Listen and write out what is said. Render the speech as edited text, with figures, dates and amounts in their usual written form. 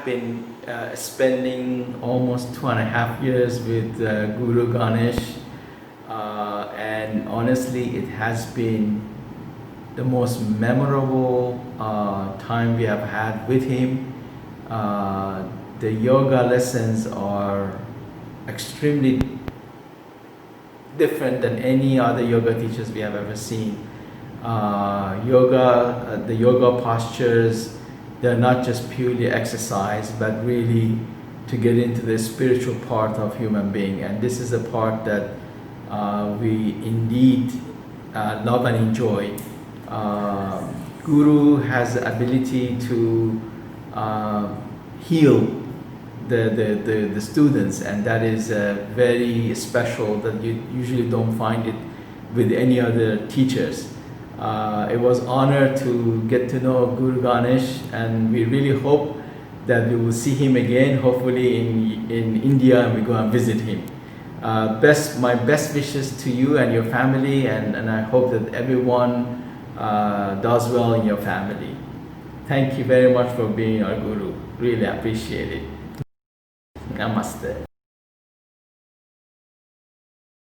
have been spending almost 2.5 years with Guru Ganesh, and honestly it has been the most memorable time we have had with him. The yoga lessons are extremely different than any other yoga teachers we have ever seen. The yoga postures, they're not just purely exercise, but really to get into the spiritual part of human being. And this is a part that we indeed love and enjoy. Guru has the ability to heal the students, and that is very special, that you usually don't find it with any other teachers. It was an honor to get to know Guru Ganesh, and we really hope that we will see him again, hopefully in India, and we go and visit him. My best wishes to you and your family, and I hope that everyone does well in your family. Thank you very much for being our Guru. Really appreciate it. Namaste.